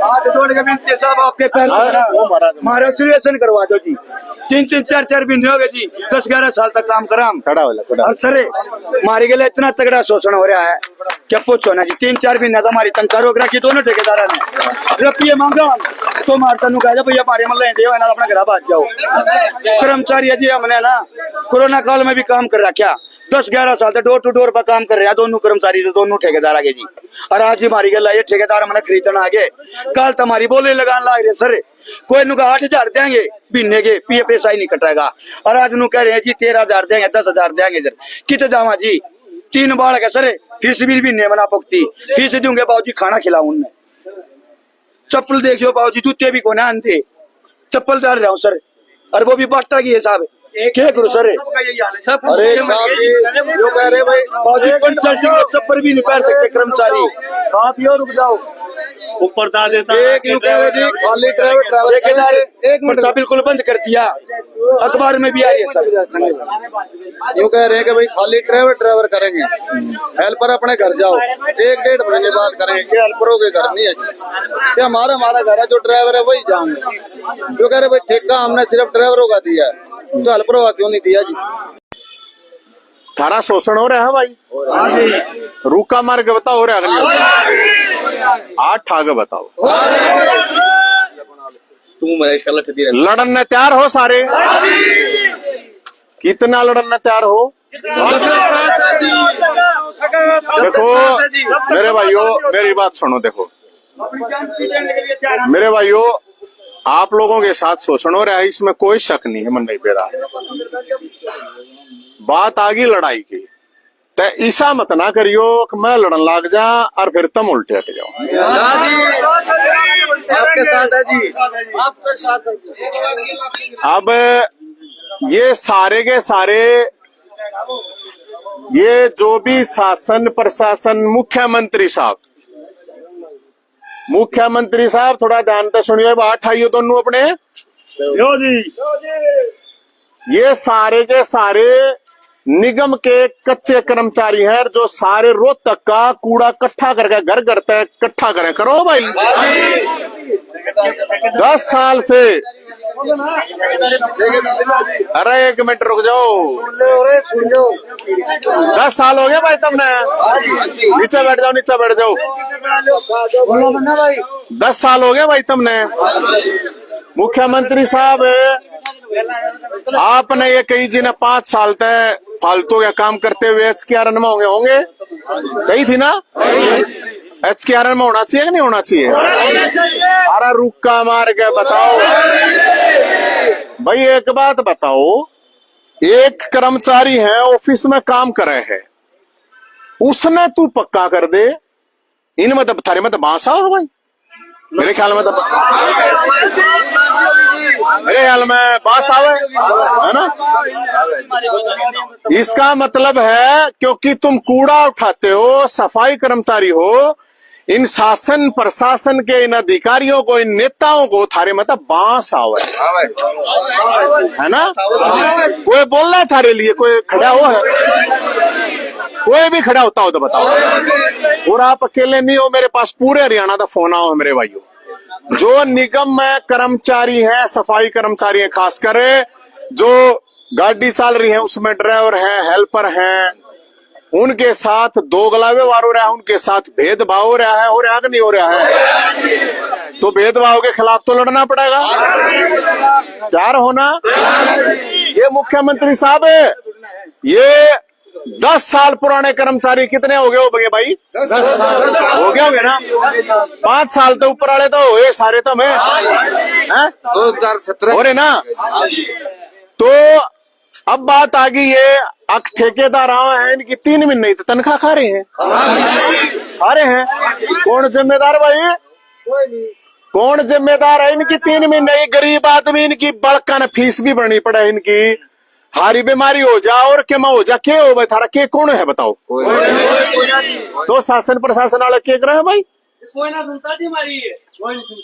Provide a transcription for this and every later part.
हाथ जोड़ के विनती है साहब आपके पैर हमारा सिलेक्शन करवा दो जी। 3-3 4-4 महीने हो गए जी, 10-11 साल तक काम करा हम। और सर हमारे के लिए इतना तगड़ा शोषण हो रहा है क्या पूछो ना जी। 3-4 महीने तो हमारी तनख्वाह रोक रखी दोनों ठेकेदारा ने। रुपये मांगा तो मारता नु कहा भैया हमारे मतलब दे अपना घर भाग जाओ। कर्मचारी जी हमने ना कोरोना काल में भी काम कर रखा, 10-11 साल से डोर टू डोर पर काम कर रहे हैं दोनों कर्मचारी दोनों ठेकेदार आगे जी। और आज हमारी गल ये ठेकेदार हमने खरीदना आगे कल तुम्हारी बोले लगान लाग रहे सर। कोई नु 8,000 देंगे महीने के पी पैसा ही नहीं कटेगा। और आज नु कह रहे हैं जी 13,000 देंगे 10,000 देंगे इधर कित जावा जी। 3 बालक है सर, फीस भी महीने मना पकती फीस दूंगे बाबूजी खाना खिलाऊं उनमें। चप्पल देखियो बाबूजी जूते भी कोने आनते चप्पल डाल रहा हूँ सर। और वो भी बाटा की है साहब क्या करो सर। अरे साहब जी जो कह रहे भाई बाबूजी कंसल्टिंग चप्पल भी नहीं पहन सकते कर्मचारी। साथ ही रुक जाओ ऊपर दादे एक यूं कह रहे जी खाली ड्राइवर ठेकेदार एक मिनट बिल्कुल बंद कर दिया, अखबार में भी आ रही है सर। यूं कह रहे हैं कि भाई खाली ड्राइवर करेंगे, हेल्पर अपने घर जाओ 1-1.5 महीने बाद करेंगे। हेल्परों के घर नहीं है जी, क्या हमारा घर है जो ड्राइवर है वही जाऊंगे। जो कह रहे भाई ठेका हमने सिर्फ ड्राइवरों का दिया है तो हेल्परों का क्यों नहीं दिया जी। थारा शोषण हो रहा है भाई, रूका मार के बताओ हो रहा है 8 आगे बताओ। लड़न तैयार हो सारे, कितना लड़न तैयार हो। देखो मेरे भाइयों मेरी बात सुनो, देखो मेरे भाइयों आप लोगों के साथ शोषण हो रहा है इसमें कोई शक नहीं है, मन नहीं पे रहा। बात आ गई लड़ाई की तो ऐसा मत ना करियो कि मैं लड़न लाग जा और फिर तुम उल्टे हट जाओ। आपके साथ है जी, आपके साथ अब ये सारे के सारे ये जो भी शासन प्रशासन मुख्यमंत्री साहब थोड़ा ध्यान से सुनिए, बात आइयो दोनों अपने यो जी। ये सारे के सारे निगम के कच्चे कर्मचारी हैं जो सारे रोहतक का कूड़ा इकट्ठा करके घर घर तक इकट्ठा करें। करो भाई 10 साल से। अरे 1 मिनट रुक जाओ, 10 साल हो गए भाई तुमने। नीचे बैठ जाओ 10 साल हो गए भाई तुमने। मुख्यमंत्री साहब आपने ये कही जी ने 5 साल तक फालतू का काम करते हुए HKRN में होंगे कही थी ना। HKRN में होना चाहिए कि नहीं होना चाहिए। अरे रुक्का मार के बताओ भाई, एक बात बताओ, एक कर्मचारी है ऑफिस में काम कर रहे हैं उसने तू पक्का कर दे, इनमें तो थारे में तो बांसा हो भाई। मेरे ख्याल में तो बांस आवे है ना। इसका मतलब है क्योंकि तुम कूड़ा उठाते हो, सफाई कर्मचारी हो, इन शासन प्रशासन के इन अधिकारियों को इन नेताओं को थारे मतलब बांस आवे है ना। कोई बोल रहा है थारे लिए, कोई खड़ा हुआ है, कोई भी खड़ा होता हो तो बताओ। और आप अकेले नहीं हो, मेरे पास पूरे हरियाणा का फोन आओ मेरे भाइयों। जो निगम में कर्मचारी हैं, सफाई कर्मचारी हैं, खासकर जो गाड़ी चल रही है उसमें ड्राइवर हैं, हेल्पर हैं, उनके साथ दोगला व्यवहार हो रहा है, उनके साथ भेदभाव हो रहा है कि नहीं हो रहा है। तो भेदभाव के खिलाफ तो लड़ना पड़ेगा, तैयार होना। ये मुख्यमंत्री साहब ये 10 साल पुराने कर्मचारी कितने हो गए भाई? 10 हो गए होंगे ना। 5 साल तो ऊपर वाले तो हुए सारे तो मैं 2017 हो रहे ना। तो अब बात आ गई ये ठेकेदार हैं, इनकी 3 महीने तो तनख्वाह खा रहे हैं। कौन जिम्मेदार भाई? कौन जिम्मेदार है इनकी 3 महीने? गरीब आदमी, इनकी बड़कन फीस भी भरनी पड़े, इनकी हारी बीमारी हो जा और क्या हो जा, के हो भाई थारा के कौन है बताओ। तो शासन प्रशासन वाले के रहे हैं भाई।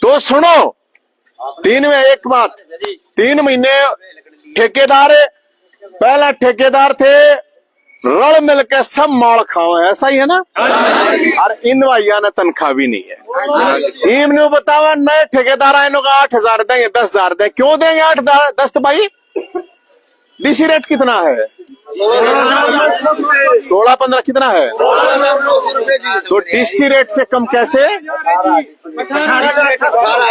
तो सुनो 3 में एक बात, 3 महीने ठेकेदार, पहला ठेकेदार थे रल मिलकर सब माल खाओ, ऐसा ही है ना। और इन भैया ने तनख्वाह भी नहीं है। इन्हों बतावा नए ठेकेदार आए का 8,000 देंगे, 10,000 देंगे, क्यों देंगे 8-10 भाई? डीसी रेट कितना है? 16-15 कितना है? तो डीसी रेट से कम कैसे?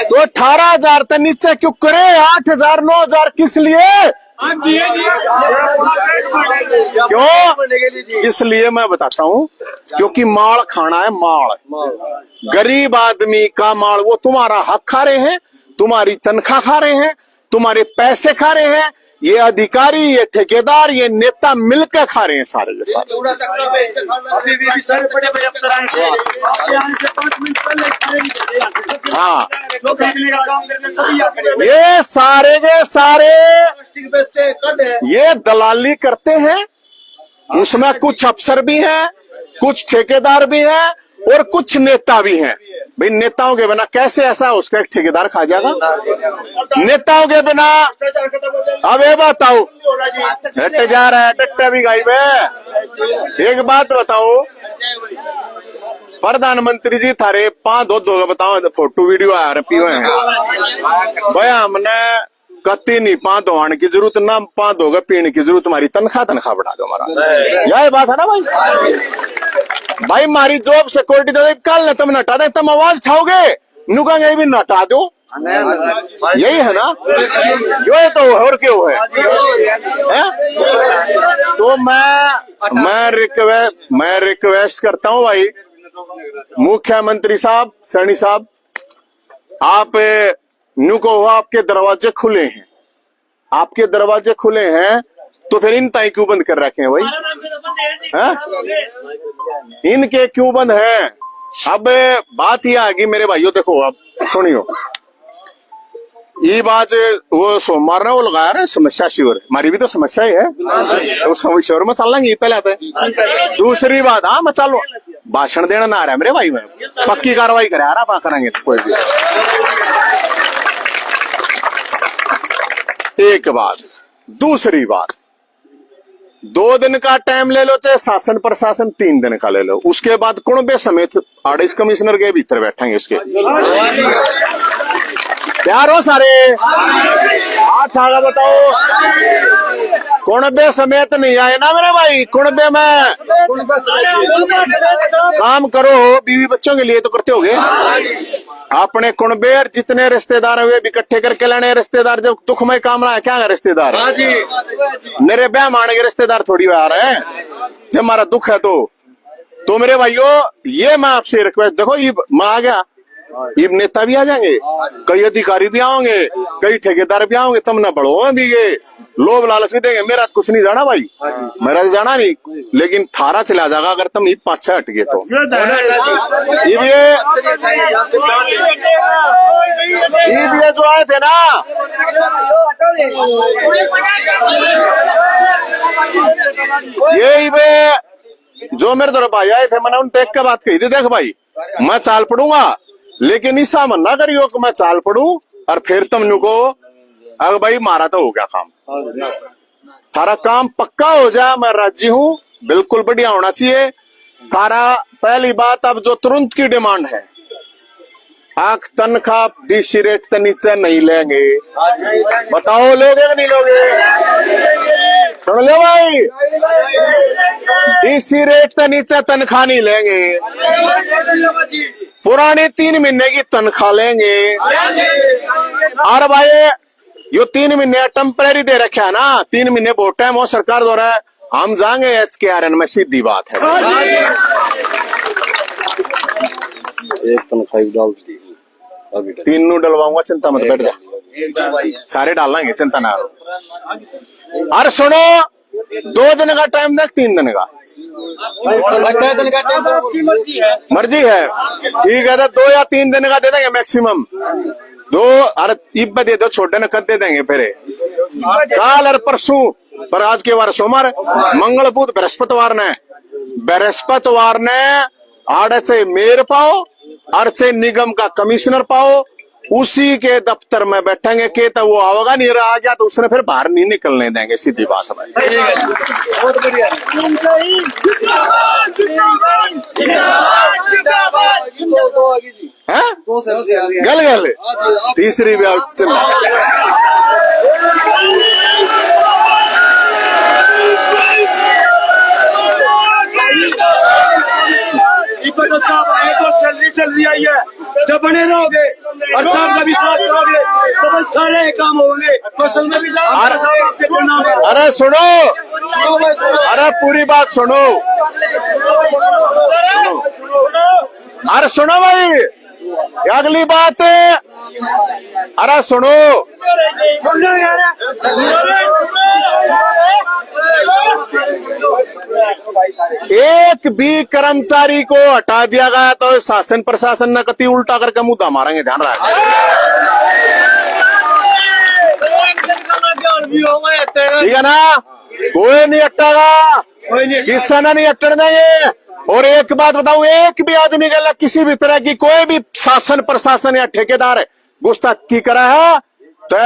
तो 18,000 तक नीचे क्यों करे? 8,000 9,000 किस लिए? क्यों? इसलिए मैं बताता हूँ, क्योंकि माल खाना है, माल। गरीब आदमी का माल, वो तुम्हारा हक खा रहे हैं, तुम्हारी तनख्वाह खा रहे हैं, तुम्हारे पैसे खा रहे हैं। ये अधिकारी, ये ठेकेदार, ये नेता मिलकर खा रहे हैं सारे के सारे। हाँ, ये सारे के सारे ये दलाली करते हैं। उसमें कुछ अफसर भी हैं, कुछ ठेकेदार भी हैं और कुछ नेता भी हैं। भाई नेताओं के बिना कैसे ऐसा उसका एक ठेकेदार खा जाएगा? नेताओं के बिना अब ये बताओ, डट जा रहा है, डट्टा भी गायब है। एक बात बताओ, प्रधानमंत्री जी थारे 5 दो बताओ, फोटो वीडियो आ रही हैं भाई। हमने कत्ती नहीं 5 धोने की जरूरत ना, 5 धोगे पीने की जरूरत, हमारी तनख्वाह बढ़ा दो हमारा। यही बात है ना भाई। हमारी जॉब सिक्योरिटी तो कल न तुम नटा दे, तुम आवाज उठाओगे, नुका भी नटा दो, यही है ना? यो तो और क्यों है? तो मैं रिक्वेस्ट करता हूँ भाई, मुख्यमंत्री साहब, सैनी साहब, आप नुको आपके दरवाजे खुले हैं, आपके दरवाजे खुले हैं, तो फिर इन ताई क्यों बंद कर रखे हैं भाई? इनके क्यों बंद है? अब बात यह आएगी मेरे भाइयों, देखो अब सुनियो, ये बात वो सोमवार ने वो लगाया ना समस्या शिविर, हमारी भी तो समस्या ही है, तो शिविर में चल लेंगे पहले आते हैं। दूसरी बात, हाँ मैं चलो, भाषण देना ना आ रहा है मेरे भाई, में पक्की कार्रवाई करे आ रहा करेंगे कोई भी। एक बात, दूसरी बात, 2 दिन का टाइम ले लो, चाहे शासन प्रशासन 3 दिन का ले लो, उसके बाद कुणबे समेत आरडीएस कमिश्नर के भीतर बैठेंगे उसके। तैयार हो सारे? हाथ आगे बताओ। कुणबे समेत नहीं आए ना मेरे भाई? कुणबे में काम करो, बीवी बच्चों के लिए तो करते होगे। अपने कुणबे जितने रिश्तेदार हुए इकट्ठे करके लाने। रिश्तेदार जब दुख में काम रहा है, क्या है रिश्तेदार? मेरे ब्याह माने के रिश्तेदार थोड़ी आ रहे हैं। जब हमारा दुख है तो मेरे भाइयों, ये मैं आपसे रिक्वेस्ट, देखो ये मैं आ गया, ये नेता भी आ जाएंगे, कई अधिकारी भी आओगे, कई ठेकेदार भी आओगे, तुम ना बढ़ो भी, ये लोभ लालच भी देंगे। मेरा तो कुछ नहीं जाना भाई, मेरा तो जाना नहीं, लेकिन थारा चला जाएगा अगर तुम ये 5-6 हट गए तो। ये जो आए थे ना, ये जो मेरे तरफ भाई आए थे, मैंने उन देख के बात कही थी, देख भाई मैं चाल पड़ूंगा, लेकिन ऐसा मन ना करियो कि मैं चाल पड़ू और फिर तुमने को अगर भाई मारा तो हो गया काम, थारा काम पक्का हो जाए, मैं राजी हूँ, बिल्कुल बढ़िया होना चाहिए थारा। पहली बात, अब जो तुरंत की डिमांड है, आंख तनख्वाह डीसी रेट से नीचे नहीं लेंगे। बताओ लोगे कि नहीं लोगे? सुन लो भाई, डीसी रेट से नीचे तनख्वाह नहीं लेंगे, पुराने 3 महीने की तनख्वाह लेंगे। और भाई यो 3 महीने टेम्परेरी दे रखे है ना, 3 महीने बहुत टाइम हो सरकार द्वारा, हम जाएंगे HKRN में, सीधी बात है। एक तनख्वाह डाल दी, 3 डलवाऊंगा, चिंता मत, बैठ जा, सारे डालेंगे, चिंता ना करो। और सुनो, 2 दिन का टाइम देख, 3 दिन का मर्जी है, ठीक है, तो 2 या 3 दिन का दे देंगे मैक्सिमम। 2 अरे इब दे दो, छोटे न कद दे देंगे फिर काल और परसों, पर आज के बार सोमवार, मंगल बुध बृहस्पतिवार ने आड़े से मेयर पाओ, और से निगम का कमिश्नर पाओ, उसी के दफ्तर में बैठेंगे के तो वो आओगा, नहीं आ गया तो उसने फिर बाहर नहीं निकलने देंगे, सीधी बात है। बहुत बढ़िया। हैं? गल गल तीसरी भी सैलरी चल रही आई है, जब बने रहोगे और साहब का विश्वास करोगे तो बस सारे काम होंगे। कौशल में भी जाओ। अरे सुनो, अरे पूरी बात सुनो, अरे सुनो भाई, अगली बात, अरे सुनो, एक भी कर्मचारी को हटा दिया गया तो शासन प्रशासन न कति उल्टा करके मुद्दा मारेंगे, ध्यान रखें। ठीक है ना, कोई नहीं हटेगा, किसी ने नहीं हटने देंगे। और एक बात बताऊं, एक भी आदमी के किसी भी तरह की कोई भी शासन प्रशासन या ठेकेदार गुस्ताखी करा है तो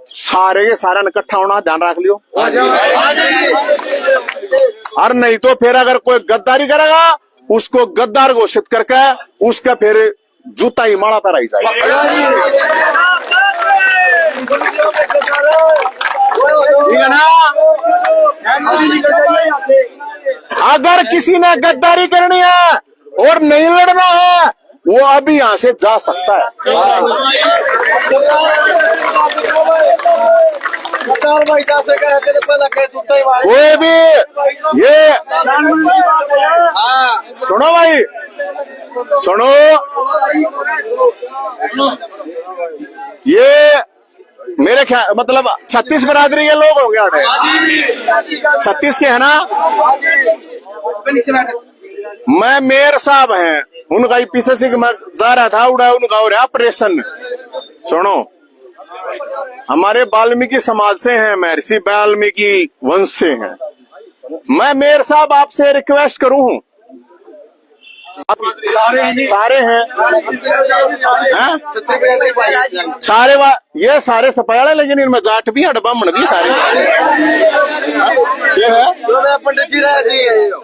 सारे के सारा इकट्ठा होना, ध्यान रख लियो। और नहीं तो फिर अगर कोई गद्दारी करेगा उसको गद्दार घोषित करके उसका फिर जूता ही माड़ा पर आई जाएगा। ठीक है ना, अगर किसी ने गद्दारी करनी है और नहीं लड़ना है वो अभी यहाँ से जा सकता है। कोई भी ये सुनो भाई, सुनो, ये मेरे ख्याल मतलब 36 बरादरी के लोग होंगे, 36 के है ना। मैं मेयर साहब हैं, उनका ही पीछे से मैं जा रहा था, उड़ा उनका हो रहा ऑपरेशन। सुनो, हमारे वाल्मीकि समाज से हैं, महर्षि वाल्मीकि वंश से हैं। मैं मेयर साहब आपसे रिक्वेस्ट करूं, सारे हैं, सारे ये सारे सपायाले, लेकिन इनमें जाट भी है, ब्राह्मण भी सारे ये है। पंडित जी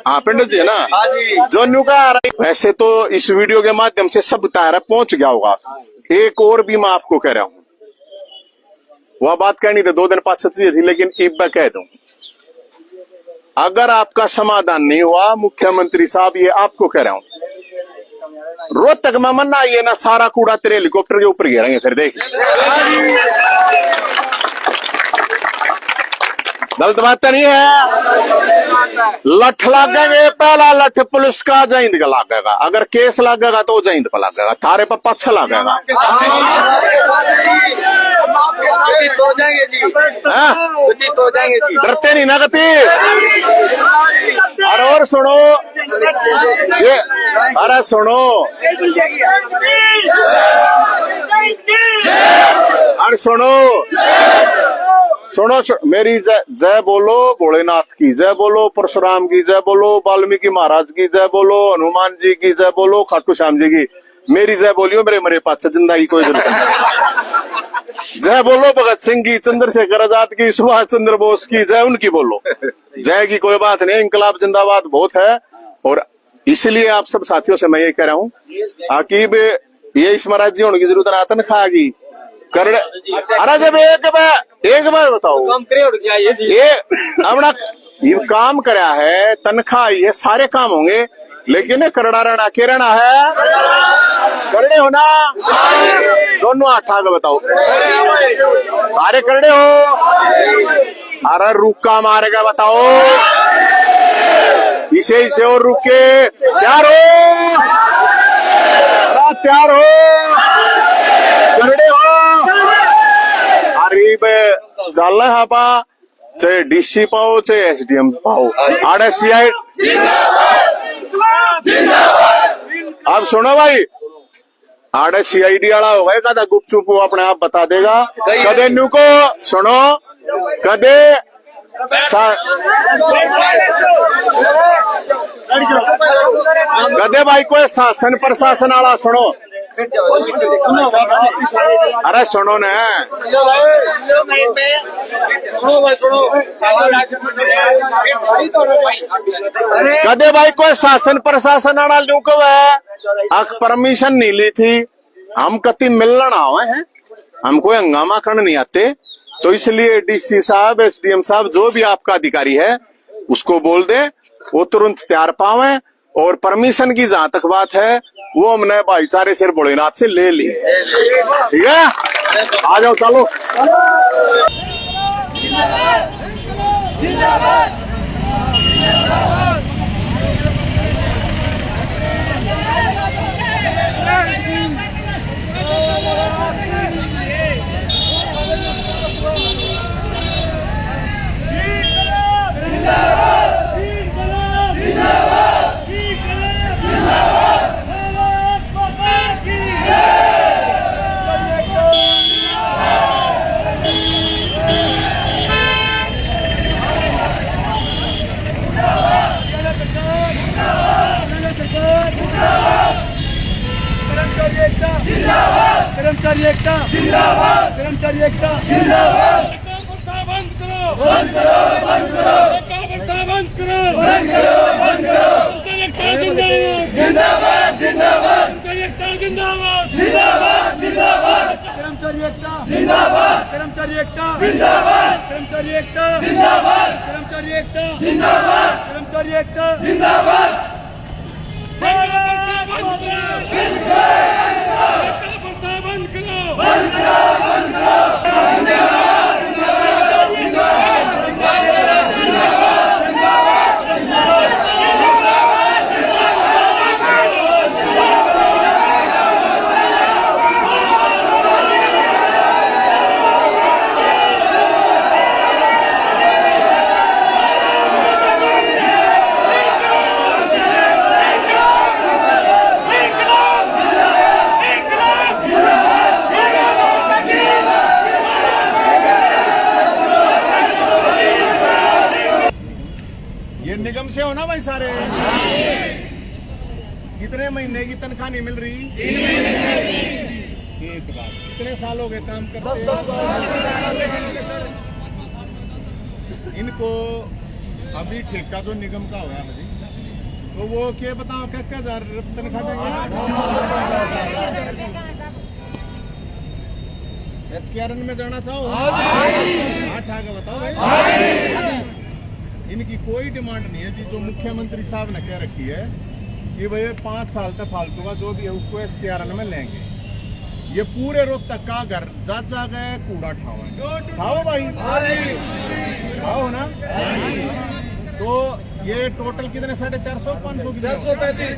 हाँ पंडित जी है ना, जो न्यू का आ रहा है। वैसे तो इस वीडियो के माध्यम से सब तारा पहुंच गया होगा। एक और भी मैं आपको कह रहा हूँ, वह बात कहनी थी 2 दिन 5 चीजें थी, लेकिन एक बार कह दूं, अगर आपका समाधान नहीं हुआ, मुख्यमंत्री साहब ये आपको कह रहा हूं, रोहतक में मना ये ना सारा कूड़ा तेरे हेलीकॉप्टर के ऊपर गिरेंगे, फिर देख। गलत बात नहीं है। लठ लागेंगे, पहला लठ पुलिस का जैंद का लागेगा, अगर केस लागेगा तो जैंद पर लागेगा, थारे पर पक्ष लागेगा। डरते नहीं ना गति। और सुनो, अरे सुनो, अरे सुनो, सुनो, मेरी जय बोलो भोलेनाथ की जय बोलो, परशुराम की जय बोलो, वाल्मीकि महाराज की जय बोलो, हनुमान जी की जय बोलो, खाटू श्याम जी की मेरी जय बोलियो, मेरे पास जिंदा की कोई जरूरत नहीं। जय बोलो भगत सिंह की, चंद्रशेखर आजाद की, सुभाष चंद्र बोस की जय, उनकी बोलो। जय की कोई बात नहीं, इंकलाब जिंदाबाद बहुत है। और इसलिए आप सब साथियों से मैं ये कह रहा हूँ, आकिब ये इस महाराज जी होने की जरूरत है, तनख्वाह की कर। अरे जब एक बार बताओ, ये अपना ये काम करा है, तनख्वाह ये सारे काम होंगे, लेकिन करड़ा रहना के रहना है, करड़े हो ना, दोनों हाथ आगे बताओ, सारे करड़े हो। अरे रुका मारेगा बताओ, इसे और रुके, तैयार हो, तैयार हो, करड़े हो। अरे जाला है पा, चाहे डीसी पाओ चाहे एसडीएम पाओ, आरएससीआई। अब सुनो भाई, आरएससीआईडी वाला होगा कदा गुपचुप वो अपने आप बता देगा। कदे न्यू को सुनो, कदे कदे भाई कोई शासन प्रशासन वाला सुनो, अरे सुनो ना, कदे भाई कोई शासन प्रशासन आना लूक है परमिशन नहीं ली थी, हम कति मिलना आवे हैं, हम कोई हंगामा करने नहीं आते। तो इसलिए डीसी साहब, एसडीएम साहब, जो भी आपका अधिकारी है उसको बोल दे, वो तुरंत तैयार पावे। और परमिशन की जहां तक बात है वो हमने भाईचारे से भोलेनाथ से ले ली, ठीक है? आ जाओ, चलो। कर्मचारी एकता जिंदाबाद, कर्मचारी एकता जिंदाबाद। बंद करो, बंद करो, बंद करो, बंद करो, बंद करो, बंद करो। जिंदाबाद, जिंदाबाद, जिंदाबाद, जिंदाबाद, जिंदाबाद। कर्मचारी एकता जिंदाबाद, कर्मचारी एकता जिंदाबाद, कर्मचारी एकता जिंदाबाद, कर्मचारी एकता जिंदाबाद, कर्मचारी एकता जिंदाबाद। ये निगम से हो ना भाई सारे? कितने महीने की तनख्वाह नहीं मिल रही? 3 महीने। एक बात, कितने साल हो गए काम करते? 10 इनको अभी ठेका जो निगम का हुआ है तो वो क्या बताओ, क्या 1000 तनख्वाह देंगे? एचकेआरएन में जाना चाहो? आठ आगे बताओ भाई। इनकी कोई डिमांड नहीं है जी, जो मुख्यमंत्री साहब ने कह रखी है कि भाई 5 साल तक फालतू का जो भी है उसको एचकेआरएन में लेंगे। ये पूरे रोहतक का घर जा गए कूड़ा ठाओ भाई, ठाओ ना। तो ये टोटल कितने, 450 500 की 435।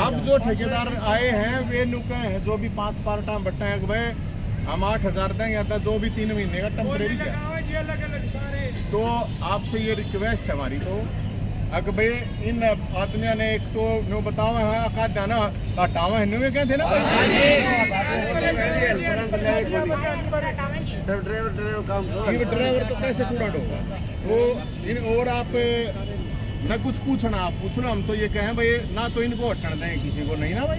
अब जो ठेकेदार आए हैं वे नुके हैं, जो भी 5 पार्ट टाइम बट्टा है, भाई हम 8000 देंगे, या जो भी 3 महीने का टेम्परेरी है। तो आपसे ये रिक्वेस्ट है हमारी, तो अगर भाई इन आदमियों ने एक तो नो बताओ है का जाना हटावा है, नो क्या थे ना ड्राइवर तो कैसे कूड़ा होगा। तो इन और आप न कुछ पूछना, आप पूछना, हम तो ये कहें भाई ना तो इनको हटन दें किसी को, नहीं ना भाई।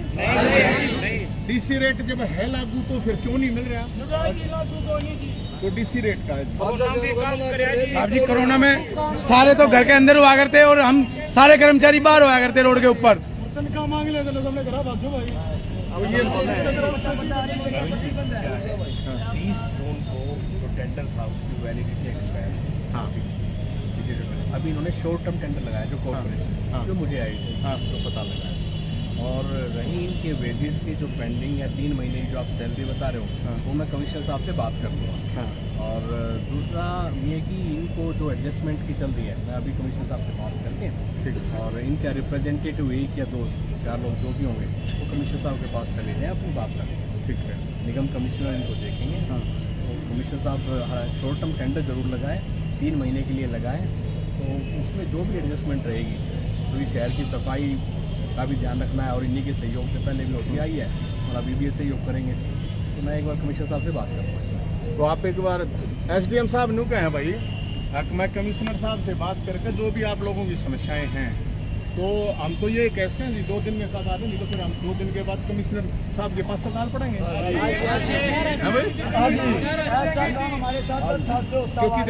नहीं। डीसी रेट जब है लागू तो फिर क्यों नहीं मिल रहा? तो डीसी रेट का साहब जी, कोरोना में सारे तो घर के अंदर हुआ करते और हम सारे कर्मचारी बाहर हुआ करते रोड के ऊपर। तनख्वाह मांग लेते लोग, हमने कहा भाजो भाई। अब ये 30 जून को जो टेंडर था उसकी वैलिडिटी एक्सपायर। हाँ, अभी इन्होंने शॉर्ट टर्म टेंडर लगाया जो कॉर्पोरेशन, जो मुझे आई थी तो पता लगा। और रही इनके वेजेस की जो पेंडिंग या 3 महीने की जो आप सैलरी बता रहे हो, वो मैं कमिश्नर साहब से बात कर लूँगा। और दूसरा ये कि इनको जो एडजस्टमेंट की चल रही है, मैं अभी कमिश्नर साहब से बात करके और इनका रिप्रेजेंटेटिव 1 या 2 4 लोग जो भी होंगे वो कमिश्नर साहब के पास चले जाएँ, अपनी बात करें। ठीक है, निगम कमिश्नर इनको देखेंगे। तो कमिश्नर साहब शॉर्ट टर्म टेंडर जरूर लगाएं, 3 महीने के लिए लगाएं, तो उसमें जो भी एडजस्टमेंट रहेगी, पूरी शहर की सफाई का भी ध्यान रखना है। और इन्हीं के सहयोग से पहले भी होती आई है और अभी भी ये सहयोग करेंगे। तो मैं एक बार कमिश्नर साहब से बात करूँगा। तो आप एक बार एसडीएम साहब नु कहें भाई, मैं कमिश्नर साहब से बात करके जो भी आप लोगों की समस्याएं हैं तो हम तो ये कैसे हैं जी 2 दिन में कब आते, नहीं तो फिर हम 2 दिन के बाद कमिश्नर साहब के पास साल पढ़ेंगे। हाँ भाई, क्योंकि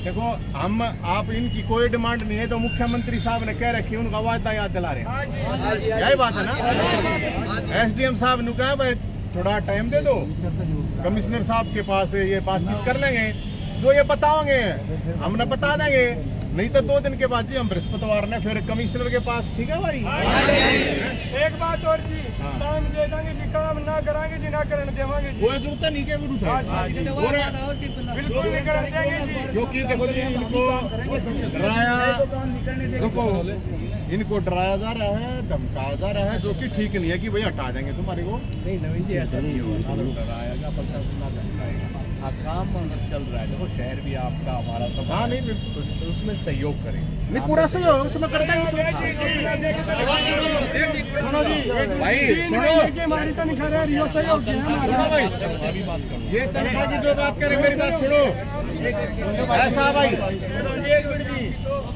देखो हम आप इनकी कोई डिमांड नहीं है, तो मुख्यमंत्री साहब ने कह रखी, उनका वादा याद दिला रहे हैं, यही बात है ना। SDM साहब ने कहा भाई थोड़ा टाइम दे दो, कमिश्नर साहब के पास ये बातचीत कर लेंगे, जो ये बताओगे हम न बता देंगे, नहीं तो 2 दिन के बाद जी हम बृहस्पतिवार ने फिर कमिश्नर के पास। ठीक है भाई, एक बात और जी, काम दे देंगे जी, काम ना कराएंगे जी, ना करने देवांगे जी। वो जरूरत नहीं के विरुद्ध है, और बिल्कुल नहीं करने देंगे जी। जो कि देखो जी इनको डराया जा रहा है, धमकाया जा रहा है, जो कि ठीक नहीं है कि भाई हटा देंगे तुम्हारे को। नहीं नवीन जी, ऐसा नहीं होगा, ना डराएगा प्रशासन, ना धमकाएगा। हाँ, काम अगर चल रहा है, देखो शहर भी आपका हमारा सब। हाँ नहीं, तो उसमें सहयोग करें, नहीं पूरा सहयोग उसमें कर देंगे भाई। सुनो हमारी तनख्वाह रह रही हो, सहयोग है हमारा। भाई, अभी बात करो। ये तनख्वाह की जो बात करें, मेरी बात सुनो ऐसा भाई।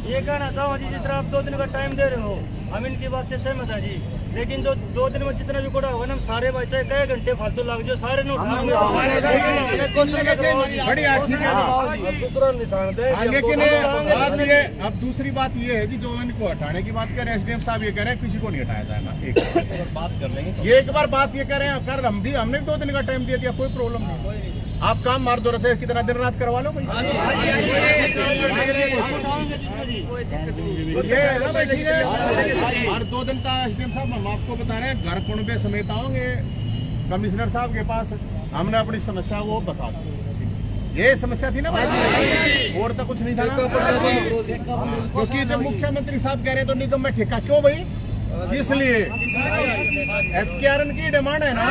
ये कहना चाहूँ जी, जिस तरह आप 2 दिन का टाइम दे रहे हो, हम इनकी बात से सहमत है जी, लेकिन जो 2 दिन में जितना भी कोड़ा होगा ना, हम सारे भाई चाहे कई घंटे फालतू लग जो सारे नो बढ़िया, ठीक है। दूसरा निशान दे। लेकिन बात ये, अब दूसरी बात ये है जी, जो इनको हटाने की बात करें, SDM साहब ये कह रहे हैं किसी को नहीं हटाया जाएगा। एक बात कर लेंगे, ये एक बार बात ये कह रहे हैं, कर हमने 2 दिन का टाइम दे दिया, कोई प्रॉब्लम नहीं। आप काम मार दो रहे कितना दिन रात करवा लो भाई। ये है ना भाई, ठीक है। और 2 दिन का SDM साहब हम आपको बता रहे हैं, घर कुंबे समेत आओगे कमिश्नर साहब के पास, हमने अपनी समस्या वो बता दी। ये समस्या थी ना भाई, और तो कुछ नहीं था ना, क्योंकि जब मुख्यमंत्री साहब कह रहे हैं तो निगम में ठेका क्यों भाई, इसलिए HKRN की डिमांड है ना,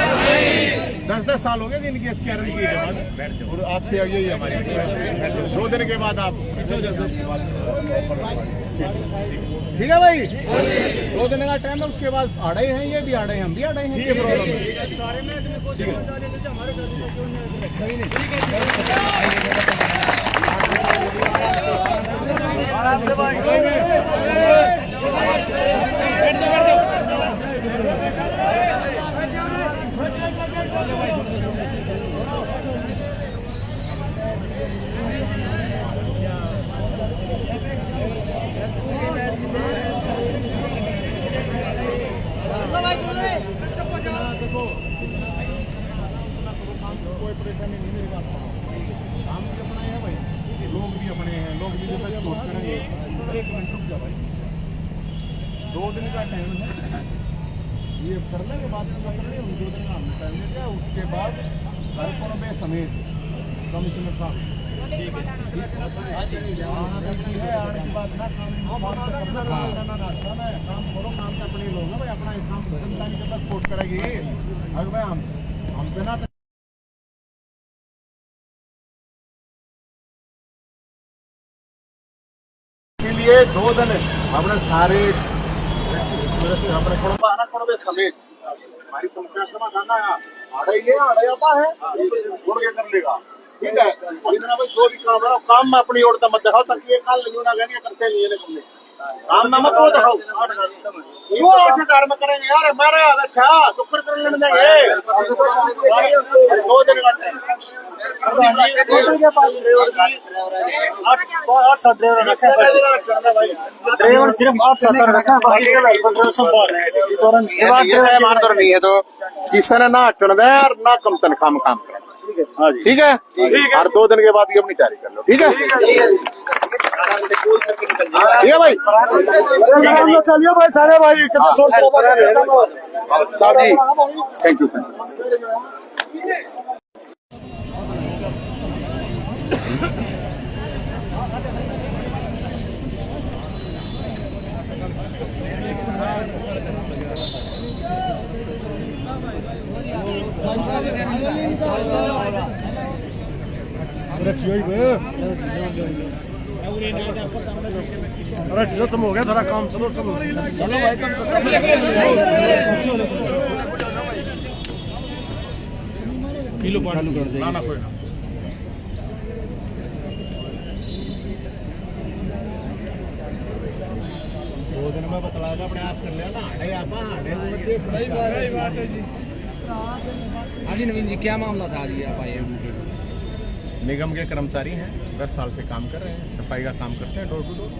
10-10 साल हो गए इनकी HKRN की डिमांड, और आपसे यही हमारी 2 दिन के बाद आप पीछे हो जाते। ठीक है भाई, 2 दिन का टाइम है, उसके बाद आड़े हैं, ये भी आड़े हैं, हम भी आड़े हैं, ये प्रॉब्लम है। सारे में हमारे कोई परेशानी नहीं, मेरी बात सुनो, काम भी अपना है भाई, लोग भी अपने हैं, लोग भी जो सपोर्ट करेंगे। 1 मिनट रुक जा भाई, 2 दिन का टाइम है, ये करने के बाद कर रहे हैं, 2 दिन का हमने टाइम दे दिया, उसके बाद घर पर समेत कमिश्नर साहब ठीक है, आने की बात ना, काम करो, काम तो अपने लोग हैं भाई, अपना काम जनता की ज्यादा सपोर्ट करेगी। अगर भाई हम बिना लिए 2 दिन अपने सारे अपने कुड़बे समेत हमारी समस्या समाधान आड़े आता है, छोड़ के कर लेगा। ठीक है, भाई जो भी काम है काम में अपनी ओर मत दिखाओ, ताकि ये काल नहीं होना करते नहीं है, काम में मत वो दिखाओ, वो 8,000 में करेंगे यार, हमारे बैठा तो कर लेने देंगे। 2 दिन का टाइम, ड्राइवर सिर्फ 8-7 रखा, नहीं है तो किसी ने ना हटन दे और ना कम तनख्वाह में काम करें। ठीक है, और 2 दिन के बाद ये अपनी तैयारी कर लो। ठीक है, ठीक है भाई, चलिए भाई, सारे भाई साहब जी, थैंक यू। अरे खत्म हो गया, थोड़ा काम चलो भाई, किलो पानी कर दे ना कोई ना, दो दिन घर में बतलाएगा अपने आप कर लेना अरे आप सही बात है जी। हाँ जी नवीन जी, क्या मामला था आज ये आप आए हैं? निगम के कर्मचारी हैं, 10 साल से काम कर रहे हैं, सफाई का काम करते हैं डोर टू डोर।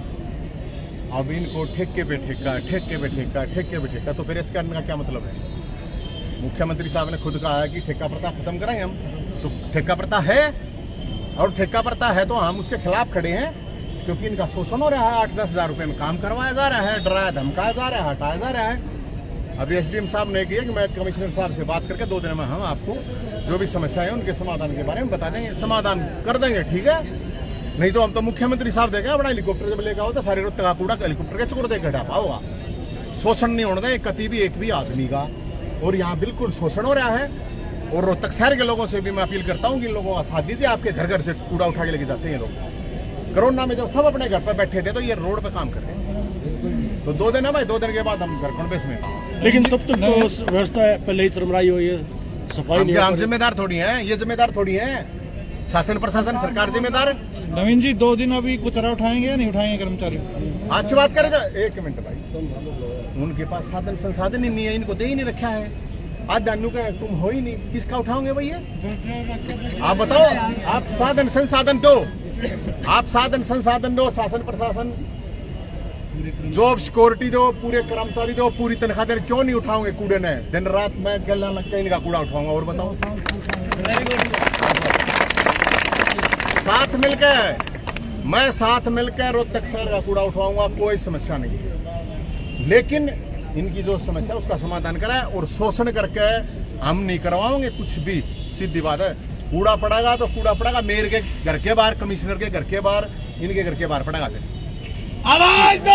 अब इनको ठेके पे ठेका, ठेके पे ठेका, ठेके पे ठेका, तो फिर इसका का क्या मतलब है? मुख्यमंत्री साहब ने खुद कहा है कि ठेका प्रथा खत्म कराएंगे हम, तो ठेका प्रथा है, और ठेका प्रथा है तो हम उसके खिलाफ खड़े हैं, क्योंकि इनका शोषण हो रहा है। 8-10 हजार रुपए में काम करवाया जा रहा है, डराया धमकाया जा रहा है, हटाया जा रहा है। अभी एसडीएम साहब ने किया कि मैं कमिश्नर साहब से बात करके 2 दिन में हम आपको जो भी समस्याएं हैं उनके समाधान के बारे में बता देंगे, समाधान कर देंगे, ठीक है? नहीं तो हम तो मुख्यमंत्री साहब देगा अपना हेलीकॉप्टर जब लेकर आओ तो सारे रोड कूड़ा हेलीकॉप्टर के चुकर देकर हटा होगा। शोषण नहीं होने दें कति भी एक भी आदमी का, और यहाँ बिल्कुल शोषण हो रहा है। और रोहतक शहर के लोगों से भी मैं अपील करता हूँ कि इन लोगों का साथ दीजिए, आपके घर घर से कूड़ा उठा के लेके जाते हैं ये लोग। कोरोना में जब सब अपने घर पर बैठे थे तो ये रोड पे काम कर रहे हैं, तो 2 दिन है भाई, 2 दिन के बाद हम घर कौन बेस में। लेकिन तब तक तो व्यवस्था पहले ही चरमराई हुई है, सफाई नहीं हम जिम्मेदार थोड़ी हैं, ये जिम्मेदार थोड़ी हैं, शासन प्रशासन सरकार जिम्मेदार। नवीन जी 2 दिन अभी कुचरा उठाएंगे या नहीं उठाएंगे कर्मचारी? अच्छी बात करें। 1 मिनट भाई, उनके पास साधन संसाधन ही नहीं है, इनको दे ही नहीं रखा है। आज डानू का तुम हो ही नहीं, किसका उठाओगे भैया? आप बताओ, आप साधन संसाधन दो, आप साधन संसाधन दो, शासन प्रशासन जॉब सिक्योरिटी दो, पूरे कर्मचारी दो, पूरी तनख्वाह दे, क्यों नहीं उठाओगे कूड़े ने? दिन रात मैं गला लग के इनका कूड़ा उठाऊंगा। और बताओ, साथ मिलकर, मैं साथ मिलकर रोहतक शहर का कूड़ा उठवाऊंगा, कोई समस्या नहीं। लेकिन इनकी जो समस्या है उसका समाधान कराए, और शोषण करके हम नहीं करवाओगे कुछ भी, सीधी बात है। कूड़ा पड़ेगा तो कूड़ा पड़ेगा मेयर के घर के बाहर, कमिश्नर के घर के बाहर, इनके घर के बाहर पड़ेगा। फिर आवाज दो!